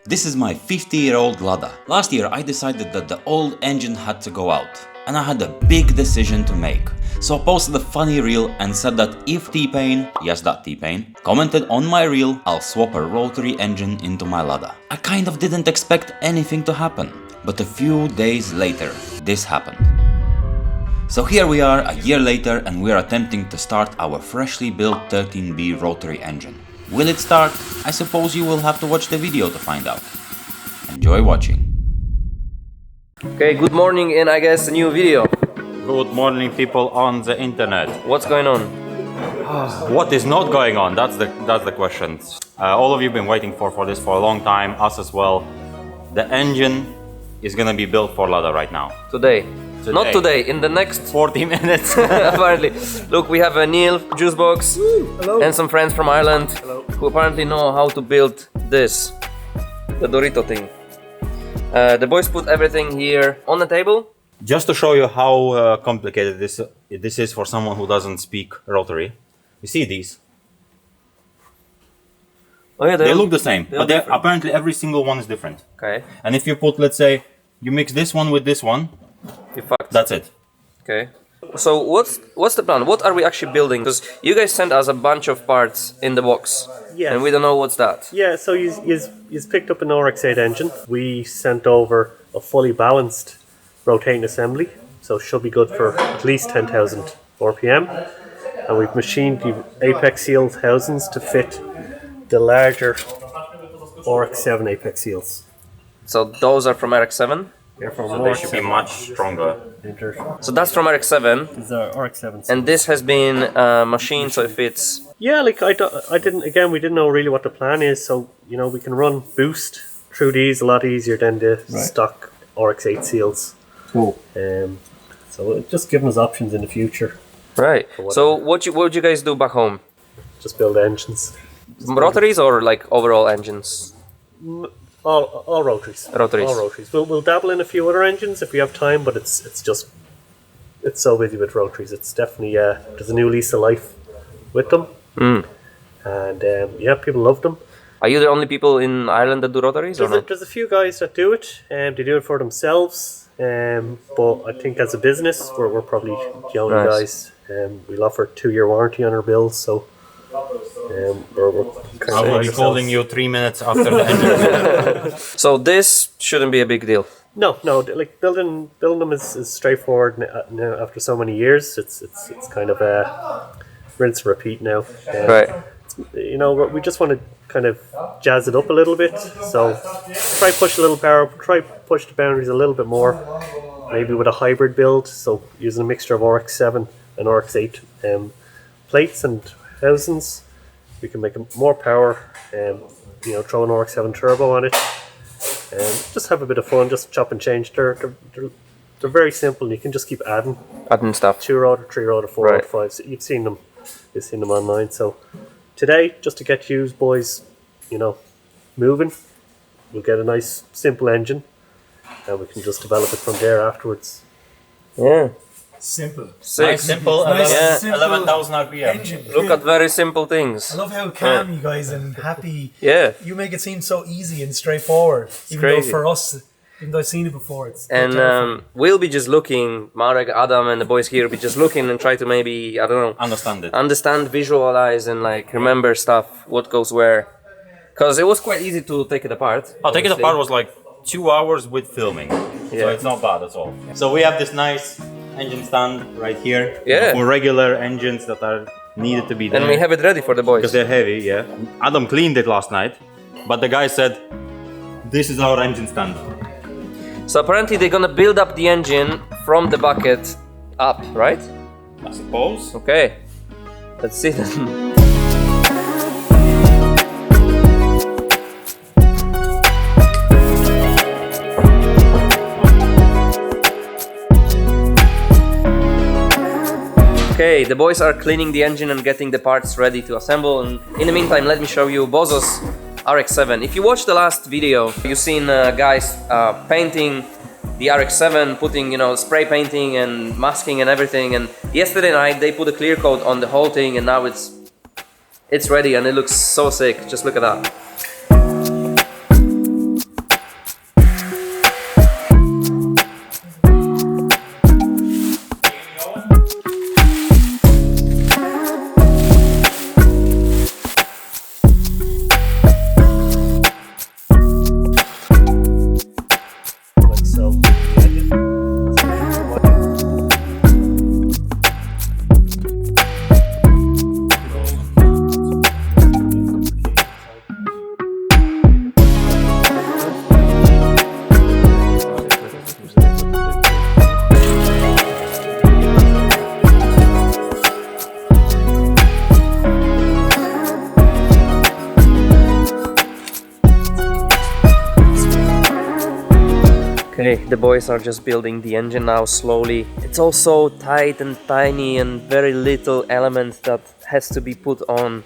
This is my 50-year-old Lada. Last year I decided that the old engine had to go out, and I had a big decision to make. So I posted a funny reel and said that if T-Pain, yes that T-Pain, commented on my reel, I'll swap a rotary engine into my Lada. I kind of didn't expect anything to happen, but a few days later, this happened. So here we are a year later and we're attempting to start our freshly built 13B rotary engine. Will it start? I suppose you will have to watch the video to find out. Enjoy watching. Okay, good morning and I guess a new video. Good morning people on the internet. What's going on? What is not going on? That's the question. All of you have been waiting for this for a long time, us as well. The engine is gonna be built for Lada right now. Today. Not today, in the next 40 minutes. apparently. Look, we have a Neil juice box. Hello. And some friends from Ireland. Hello. Who apparently know how to build this, the Dorito thing. The boys put everything here on the table. Just to show you how complicated this is for someone who doesn't speak rotary. You see these? Oh yeah, They look the same, but different. apparently every single one is different. Okay, And if you put, let's say, you mix this one with this one, you fucked. that's it. Okay. So what's the plan? What are we actually building? Because you guys sent us a bunch of parts in the box. Yes. And we don't know what's that. Yeah, so you picked up an RX-8 engine. We sent over a fully balanced rotating assembly, so it should be good for at least 10,000 RPM. And we've machined the apex seal housings to fit the larger RX-7 apex seals. So those are from RX-7. They're from They should be much stronger. So that's from RX-7. These are RX-7. And this has been machined so it fits. Yeah, like I didn't. Again, we didn't know really what the plan is, so we can run boost through these a lot easier than the stock RX-8 seals. Cool. So it's just giving us options in the future. Right. So what would you guys do back home? Just build engines. Rotaries or like overall engines? All rotaries. Rotaries. All rotaries. We'll dabble in a few other engines if we have time, but it's so busy with rotaries. It's definitely there's a new lease of life with them. And yeah, people love them. Are you the only people in Ireland that do rotaries or not? There's a few guys that do it, and they do it for themselves. But I think as a business, we're probably the only guys. We'll offer a 2-year warranty on our bills, so we're I will be calling you 3 minutes after the engine. So this shouldn't be a big deal. No, like building them is straightforward now after so many years. It's kind of a rinse and repeat now. Right. We just want to kind of jazz it up a little bit. So try push a little power, try push the boundaries a little bit more. Maybe with a hybrid build, so using a mixture of RX-7 and RX-8 plates and housings, we can make more power. Throw an RX-7 turbo on it. Just have a bit of fun, just chop and change. They're very simple, and you can just keep adding Stuff. 2-rotor, 3-rotor, 4-rotor, 5. So you've seen them online. So today, just to get you boys, moving, we'll get a nice simple engine, and we can just develop it from there afterwards. Yeah. Simple. Six. Simple, Nice, 11,000 RPM. engine. Look at very simple things. I love how calm you guys and happy. Yeah. You make it seem so easy and straightforward. Even crazy. though for us, even though I've seen it before, it's And we'll be just looking, Marek, Adam and the boys here will be just looking and try to maybe, I don't know, understand, visualize and like remember stuff, what goes where. Because it was quite easy to take it apart. Take it apart was like 2 hours with filming. Yeah. So it's not bad at all. So we have this nice engine stand right here. Yeah. For regular engines that are needed to be there. And we have it ready for the boys. Because they're heavy, yeah. Adam cleaned it last night, but the guy said, this is our engine stand. So apparently they're gonna build up the engine from the bucket up, right? I suppose. Okay. Let's see then. Okay, the boys are cleaning the engine and getting the parts ready to assemble, and in the meantime let me show you Bozo's RX-7. If you watched the last video, you've seen guys painting the RX-7, putting, spray painting and masking and everything, and yesterday night they put a clear coat on the whole thing, and now it's ready and it looks so sick. Just look at that. Okay, the boys are just building the engine now slowly. It's all so tight and tiny and very little elements that has to be put on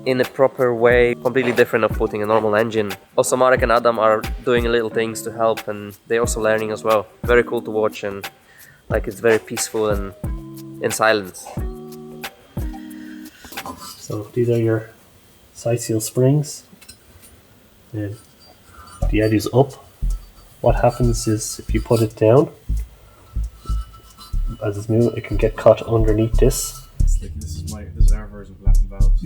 in a proper way, completely different of putting a normal engine. Also Marek and Adam are doing little things to help, and they're also learning as well. Very cool to watch, and like it's very peaceful and in silence. So these are your side seal springs, and the edge is up. What happens is if you put it down, as it's moving, it can get caught underneath this. It's like this is our version of Latin valves.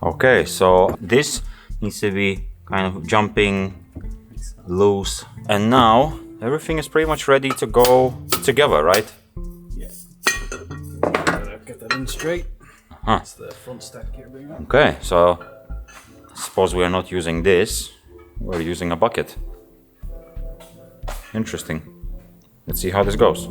Okay, so this needs to be kind of jumping loose, and now everything is pretty much ready to go together, right? Yeah. Get that in straight. That's the front stack gear being on. Okay, so suppose we are not using this, we're using a bucket. Interesting. Let's see how this goes.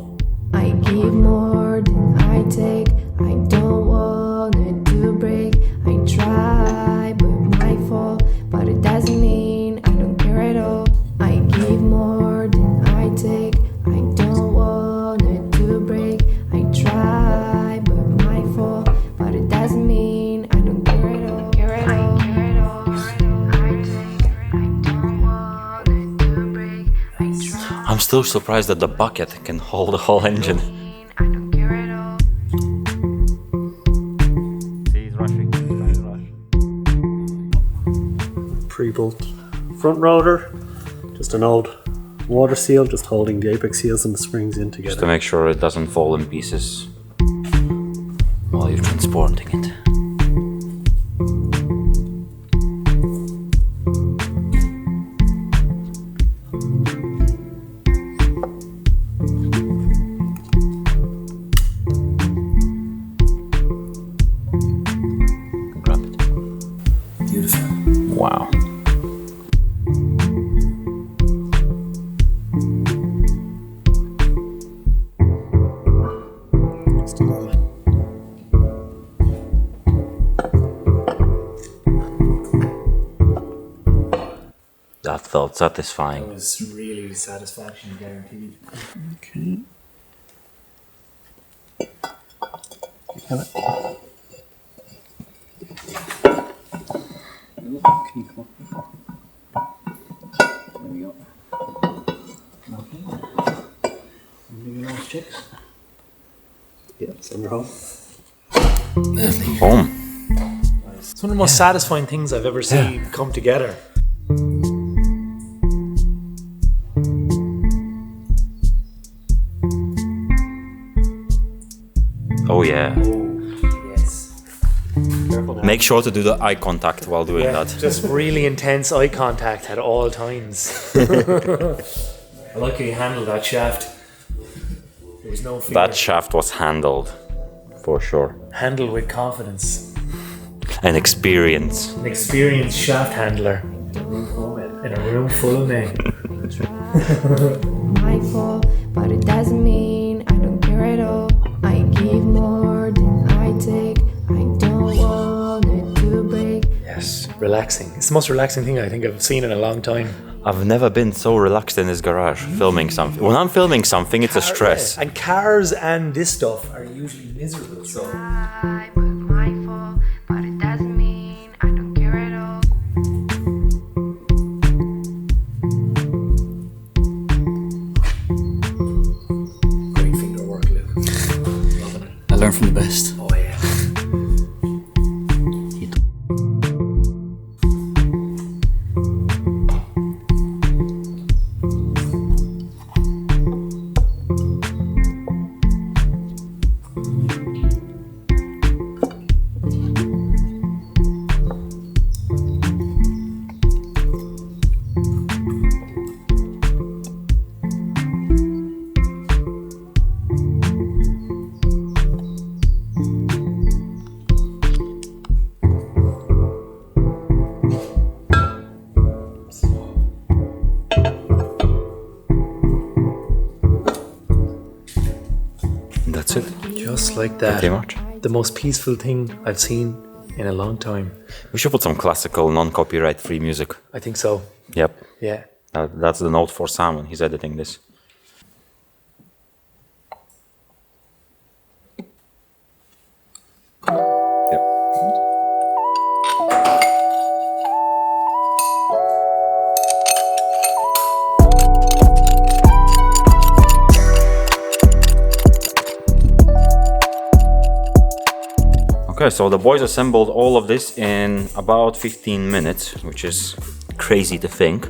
I give more than I take. I don't want it to break. I try, but my fault. But it doesn't mean I don't care at all. I give more than I take. I don't want it to break. I try, but my fault. But it doesn't mean I don't care at all. I care at all. I take. I don't want it to break. I try. I'm still surprised that the bucket can hold the whole engine. I don't care at all. See, he's rushing. He's trying to rush. Pre-built front rotor, just an old water seal, just holding the apex seals and the springs in Just to together. make sure it doesn't fall in pieces while you're transporting it. Grab it. Beautiful. Wow. Still on it. That felt satisfying. That was really satisfaction, guaranteed. Okay. Can it? Can you come up? There we go. Okay. Maybe last checks. Yeah, it's under home. Boom. It's one of the most satisfying things I've ever seen come together. Oh yeah. Yes. Careful now. Make sure to do the eye contact while doing that. Just really intense eye contact at all times. I like how you handled that shaft. There was no fear. That shaft was handled, for sure. Handled with confidence. And experience. An experienced shaft handler in a room full of men. My fault, but it doesn't mean I don't care at all. I give more than I take. I don't want it to break. Yes, relaxing. It's the most relaxing thing I think I've seen in a long time. I've never been so relaxed in this garage filming something. When I'm filming something, it's a stress. And cars and this stuff are usually miserable. So I put my fault, but it doesn't mean I don't care at all. great finger work, Luke. Loving it. I learned from the best. Oh yeah. That's it. Just like that. Pretty much. the most peaceful thing I've seen in a long time. We should put some classical, non-copyright free music. I think so. Yep. Yeah. That's the note for Sam when he's editing this. Yep. Okay, so the boys assembled all of this in about 15 minutes, which is crazy to think.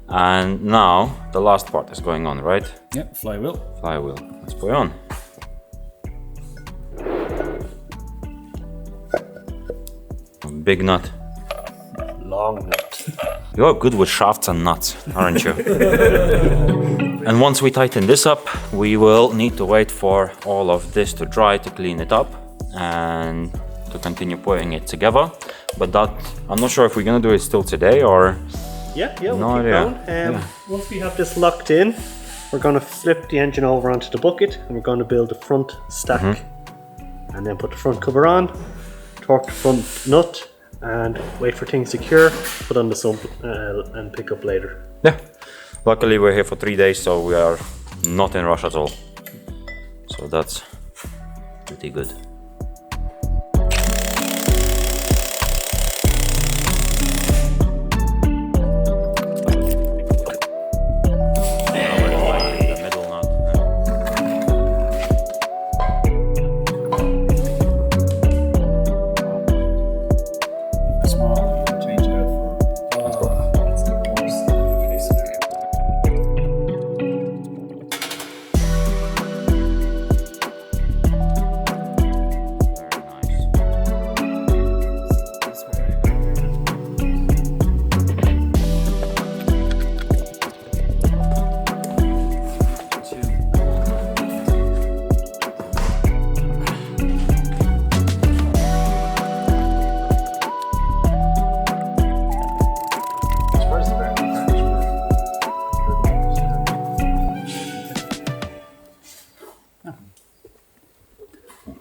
And now the last part is going on, right? Yep, flywheel. Flywheel. Let's put it on. Big nut. Long nut. You're good with shafts and nuts, aren't you? And once we tighten this up, we will need to wait for all of this to dry to clean it up and to continue putting it together. But that, I'm not sure if we're gonna do it still today or... Yeah, No we'll keep idea. going. Once we have this locked in, we're going to flip the engine over onto the bucket and we're going to build the front stack and then put the front cover on, torque the front nut and wait for things to cure, put on the sump and pick up later. Yeah. Luckily we're here for 3 days, so we are not in rush at all. So that's pretty good.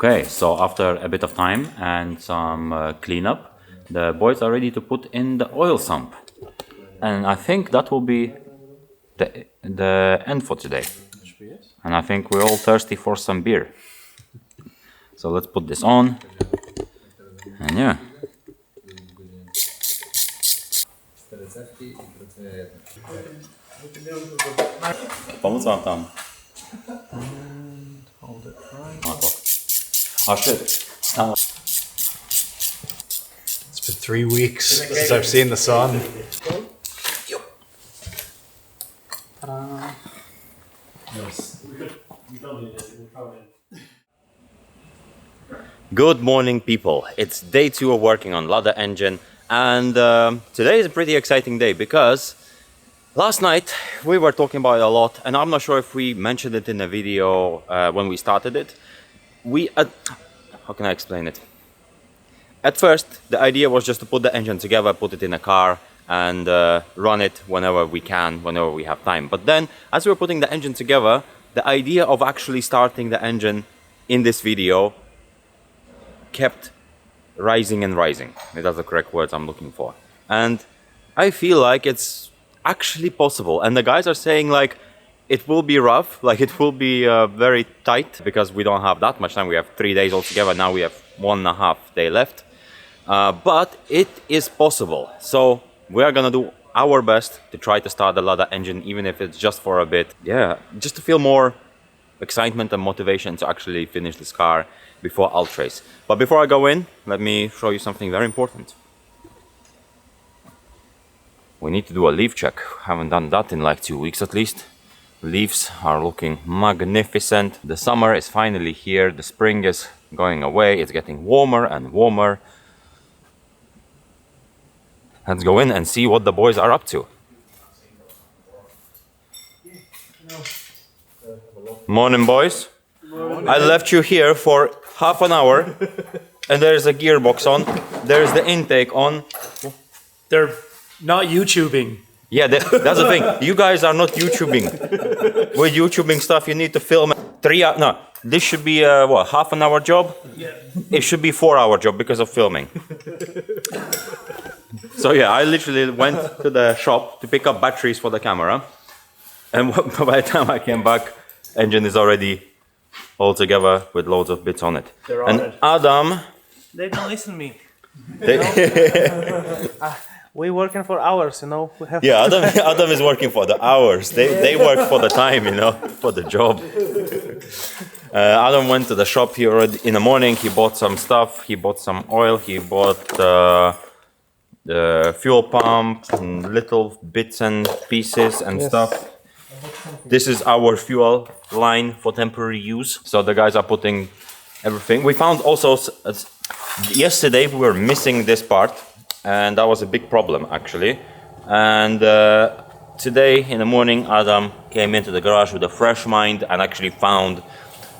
Okay, so after a bit of time and some cleanup, the boys are ready to put in the oil sump. And I think that will be the end for today. And I think we're all thirsty for some beer. So let's put this on. And yeah. Pomóc wam tam. Hold it right. Oh shit. It's been 3 weeks since I've seen the sun. Good morning, people. It's day 2 of working on Lada engine, and today is a pretty exciting day because last night we were talking about it a lot, and I'm not sure if we mentioned it in the video when we started it. How can I explain it? At first, the idea was just to put the engine together, put it in a car, and run it whenever we can, whenever we have time. But then, as we were putting the engine together, the idea of actually starting the engine in this video kept rising and rising. That's the correct words I'm looking for. And I feel like it's actually possible. And the guys are saying like, it will be rough, like it will be very tight because we don't have that much time. We have 3 days altogether. Now we have 1.5 day left. But it is possible. So we are gonna do our best to try to start the Lada engine, even if it's just for a bit. Yeah, just to feel more excitement and motivation to actually finish this car before Ultra race. But before I go in, let me show you something very important. We need to do a leaf check. Haven't done that in like 2 weeks at least. Leaves are looking magnificent. The summer is finally here. The spring is going away. It's getting warmer and warmer. Let's go in and see what the boys are up to. Morning, boys. Morning. I left you here for half an hour and there's a gearbox on. There's the intake on. They're not YouTubing. Yeah, that's the thing. You guys are not YouTubing. With YouTubing stuff, you need to film. No, this should be what, half an hour job? Yeah. It should be 4 hour job because of filming. So yeah, I literally went to the shop to pick up batteries for the camera, and by the time I came back, engine is already all together with loads of bits on it. And Adam, they don't listen to me. they, We working for hours, you know. We have yeah, Adam is working for the hours. They work for the time, you know, for the job. Adam went to the shop here in the morning. He bought some stuff. He bought some oil. He bought the fuel pump and little bits and pieces and stuff. This is our fuel line for temporary use. So the guys are putting everything. We found also yesterday we were missing this part, and that was a big problem actually. And today in the morning, Adam came into the garage with a fresh mind and actually found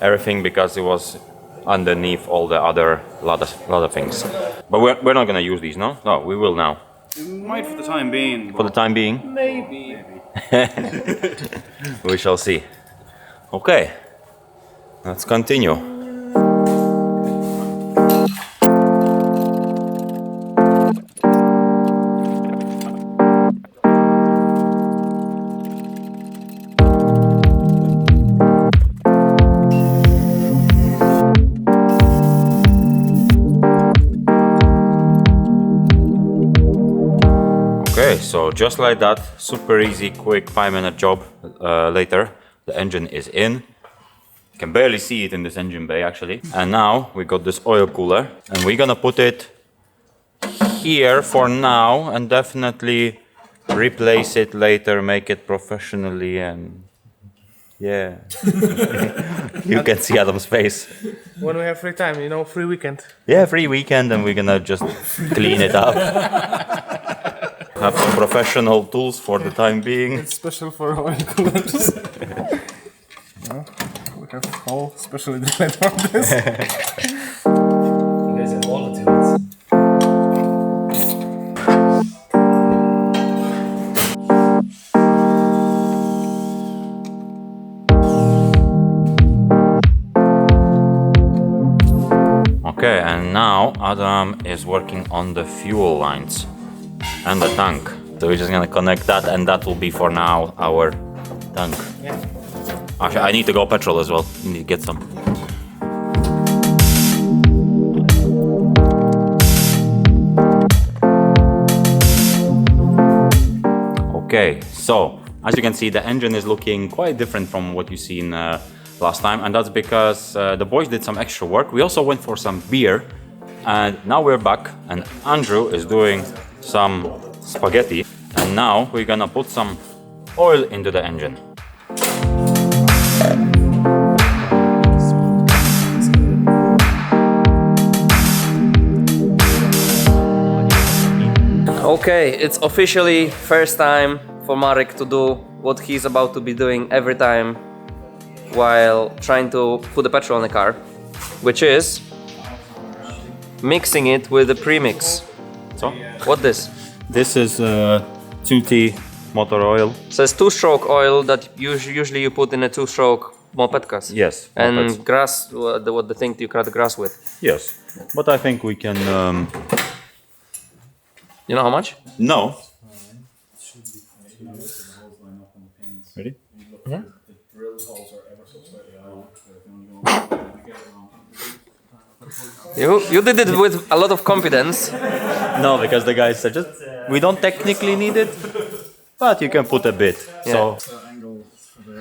everything because it was underneath all the other Lada things. But we're not gonna use these, no? No, we will now. We might for the time being. For the time being? Maybe. We shall see. Okay, let's continue. So just like that, super easy, quick 5-minute job. Later, the engine is in. You can barely see it in this engine bay actually. And now we got this oil cooler, and we're gonna put it here for now and definitely replace it later, make it professionally, and yeah. You can see Adam's face. when we have free time, you know, free weekend. Yeah, free weekend, and we're gonna just clean it up. Have some professional tools for the time being. It's special for oil coolers. We have all specially designed for this. You guys have all the tools. Okay, and now Adam is working on the fuel lines and the tank. So we're just gonna connect that, and that will be for now our tank. Yeah. Actually, I need to go petrol as well. I need to get some. Okay, so as you can see, the engine is looking quite different from what you seen last time, and that's because the boys did some extra work. We also went for some beer, and now we're back, and Andrew is doing some spaghetti, and now we're gonna put some oil into the engine. Okay, it's officially first time for Marek to do what he's about to be doing every time while trying to put the petrol in the car, which is mixing it with the premix. So, What this? this is 2T motor oil. So it's two-stroke oil that usually you put in a two-stroke moped cars. Yes. And mopeds. grass, what the thing you cut the grass with. Yes, but I think we can. You know how much? No. Ready? You did it with a lot of confidence. No, because the guy said just we don't technically need it, but you can put a bit. So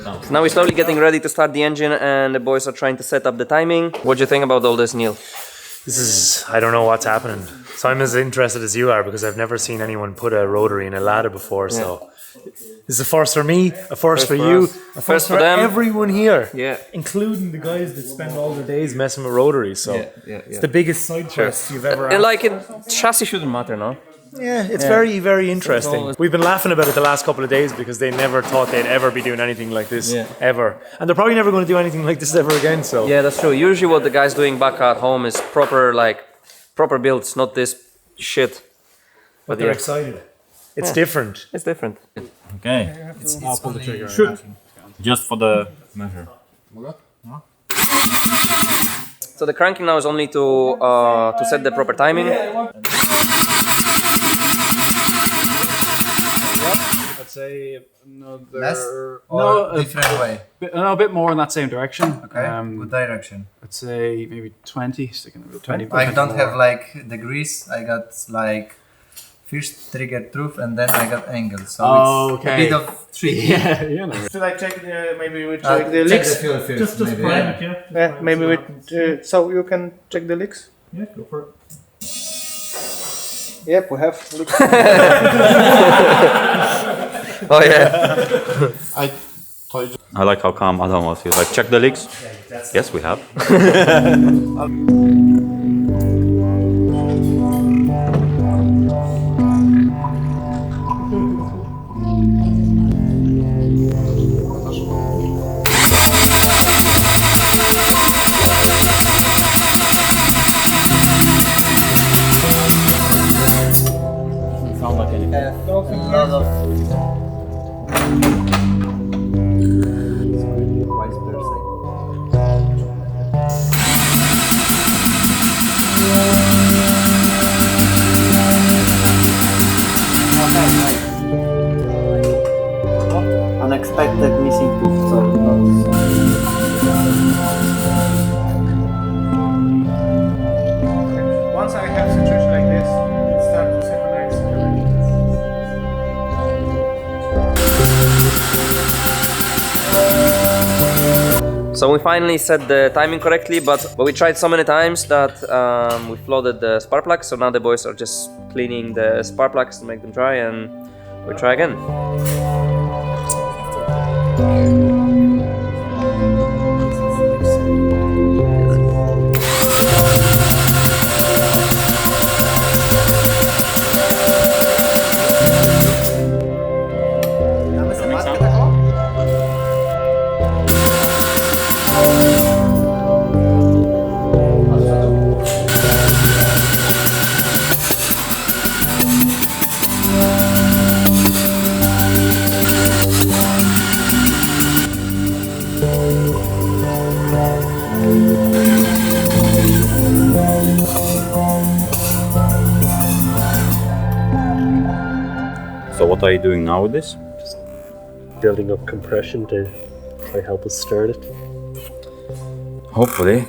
So now we're slowly getting ready to start the engine, and the boys are trying to set up the timing. What do you think about all this, Neil? This is, I don't know what's happening. So I'm as interested as you are because I've never seen anyone put a rotary in a Lada before. So this is a first for me, a first for you, a first for them. everyone here. Yeah. Including the guys that spend all their days messing with rotaries. So it's the biggest side quest you've ever And had. like, chassis shouldn't matter, no? Yeah, it's very, very interesting. We've been laughing about it the last couple of days because they never thought they'd ever be doing anything like this, ever. And they're probably never going to do anything like this ever again, so... Yeah, that's true. Usually what the guys doing back at home is proper builds, not this shit. But they're excited. It's different. It's different. okay, I'll pull the trigger. just for the measure. So the cranking now is only to set the proper timing. I'd say another... Less or No, different way? a bit more in that same direction. Okay, good direction. I'd say maybe 20, sticking with 20. I don't more. have like degrees, I got like first trigger truth and then I got angle, so it's a bit of tricky. Yeah, no. Should I check maybe we check the check leaks? the fuel first, Just maybe. prime it, yeah. Yeah, maybe we so you can check the leaks. Yeah, go for it. Yep, we have leaks. Oh yeah. I like how calm Adam was. He was like, check the leaks. Yes, we have. Sound like anything. A lot of twice per cycle. Unexpected missing tooth, so Once I have situation like this, it starts to synchronize everything. So we finally set the timing correctly, but we tried so many times that we flooded the spark plugs. So now the boys are just cleaning the spark plugs to make them dry, and we try again. So what are you doing now with this? Building up compression to try help us start it. Hopefully.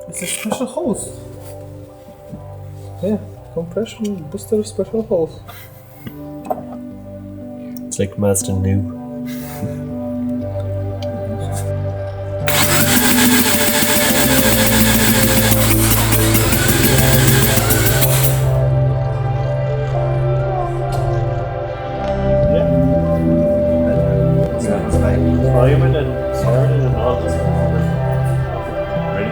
It's a special hose. Yeah, compression booster special hose. It's like Mazda new. Prime it and start it and all just ready?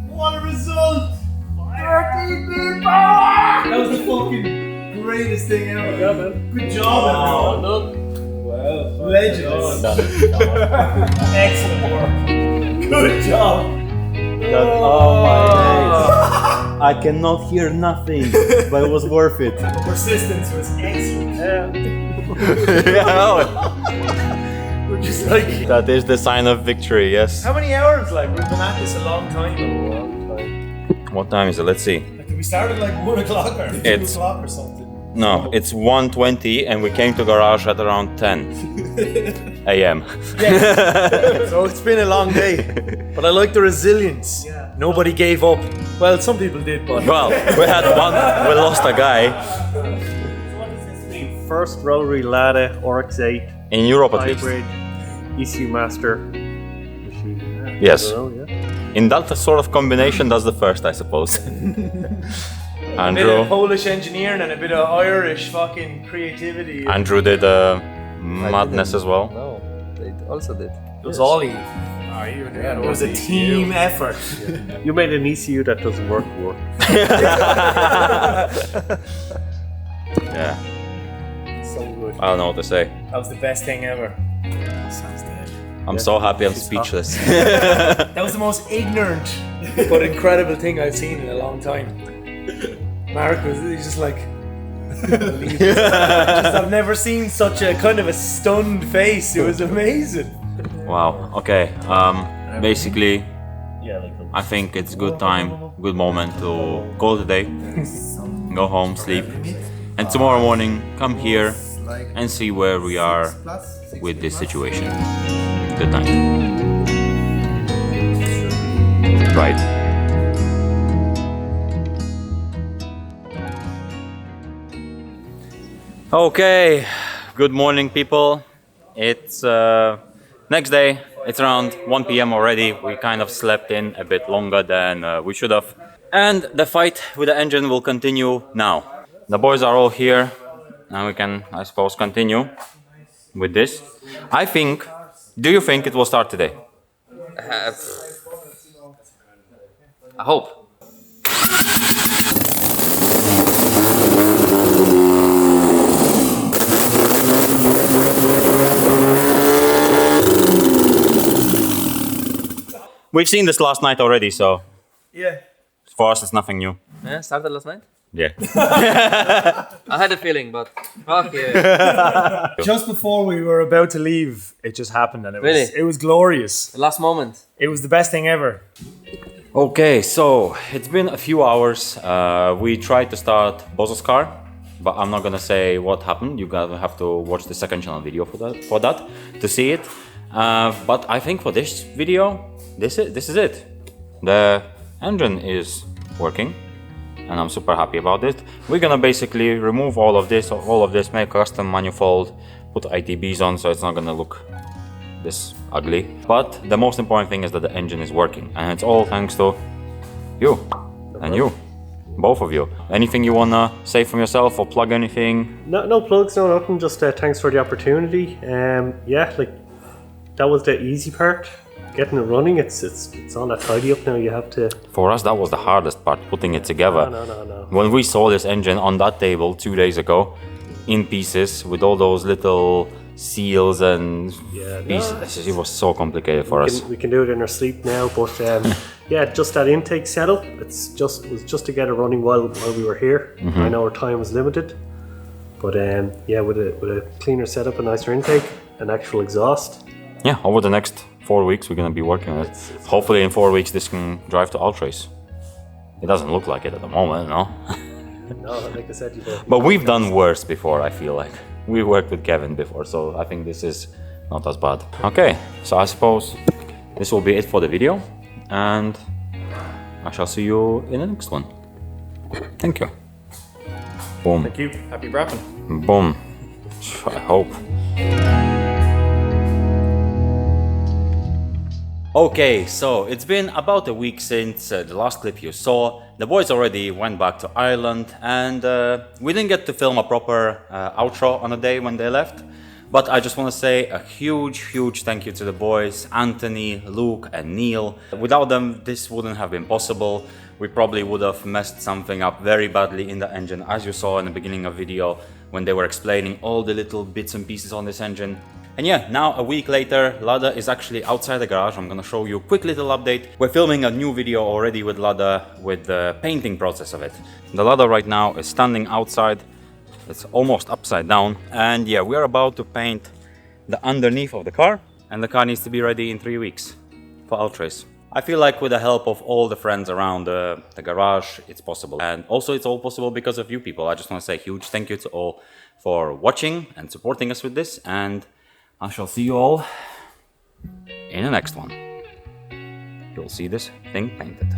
What a result! 13 people! That was the fucking greatest thing ever. Yeah, man. Good job, everyone. Well, legends. Excellent work. Good job. oh my days. I cannot hear nothing, but it was worth it. Persistence was excellent. We're just like... That is the sign of victory, yes. How many hours? Like, we've been at this a long time. A long time. What time is it? Let's see. Like, we started like 1 o'clock or 2 It's- o'clock or something. No, it's 1:20 and we came to garage at around 10 a.m. So it's been a long day, but I like the resilience. Yeah. Nobody gave up. Well, some people did, but Well, we lost a guy First Rotary Lada RX-8 in Europe at least. hybrid ECU master machine. Yes. I don't know, yeah. In that sort of combination, that's the first, I suppose. A bit Andrew. of Polish engineering and a bit of Irish fucking creativity. Andrew did madness as well. No, they also did. It was all you. It was a team effort. You made an ECU that doesn't work. Yeah, So good. I don't know what to say. That was the best thing ever. Sounds dead. I'm so happy I'm speechless. That was the most ignorant but incredible thing I've seen in a long time. Mark was he's just like I've never seen such a kind of a stunned face. It was amazing. Wow, okay. Basically, Yeah, I think it's good time, good moment to call it a day, go home, sleep, and tomorrow morning come here and see where we are with this situation. Good night. Right. Okay, good morning people. It's next day, it's around 1 p.m. already. We kind of slept in a bit longer than we should have. And the fight with the engine will continue now. The boys are all here and we can, I suppose, continue with this. I think, do you think it will start today? I hope. We've seen this last night already, so Yeah. for us it's nothing new. Yeah, started last night? Yeah. I had a feeling, but fuck yeah. Just before we were about to leave, it just happened, and Really? it was glorious. The last moment. It was the best thing ever. Okay, so it's been a few hours. We tried to start Bozo's car, but I'm not gonna say what happened. You gotta have to watch the second channel video for that to see it. But I think for this video, this is it. The engine is working, and I'm super happy about it. We're gonna basically remove all of this, make a custom manifold, put ITBs on, so it's not gonna look this ugly. But the most important thing is that the engine is working, and it's all thanks to you and you, both of you. Anything you wanna say from yourself or plug anything? No plugs, no nothing. Just thanks for the opportunity. Yeah, like that was the easy part. Getting it running, it's all that tidy up now. You have to. For us, that was the hardest part, putting it together. No. When we saw this engine on that table 2 days ago, in pieces, with all those little seals and pieces, it was so complicated for us. We can do it in our sleep now, but yeah, just that intake setup. It was just to get it running while we were here. I know our time was limited, but yeah, with a cleaner setup, a nicer intake, an actual exhaust. Yeah, over the next 4 weeks we're gonna be working on it. Hopefully in 4 weeks this can drive to Ultrace. It doesn't look like it at the moment, no? No, like I said, But we've done worse before, I feel like. We worked with Kevin before, so I think this is not as bad. Okay, so I suppose this will be it for the video, and I shall see you in the next one. Thank you. Boom. Thank you. Happy wrapping. Boom. I hope. Okay, so it's been about a week since the last clip you saw. The boys already went back to Ireland, and we didn't get to film a proper outro on the day when they left. But I just want to say a huge thank you to the boys, Anthony, Luke and Neil. Without them, this wouldn't have been possible. We probably would have messed something up very badly in the engine, as you saw in the beginning of the video when they were explaining all the little bits and pieces on this engine. And yeah, now a week later, Lada is actually outside the garage. I'm gonna show you a quick little update. We're filming a new video already with Lada with the painting process of it. The Lada right now is standing outside. It's almost upside down. And yeah, we're about to paint the underneath of the car. And the car needs to be ready in 3 weeks for Ultrace. I feel like with the help of all the friends around the garage, it's possible. And also it's all possible because of you people. I just want to say a huge thank you to all for watching and supporting us with this. And I shall see you all in the next one. You'll see this thing painted.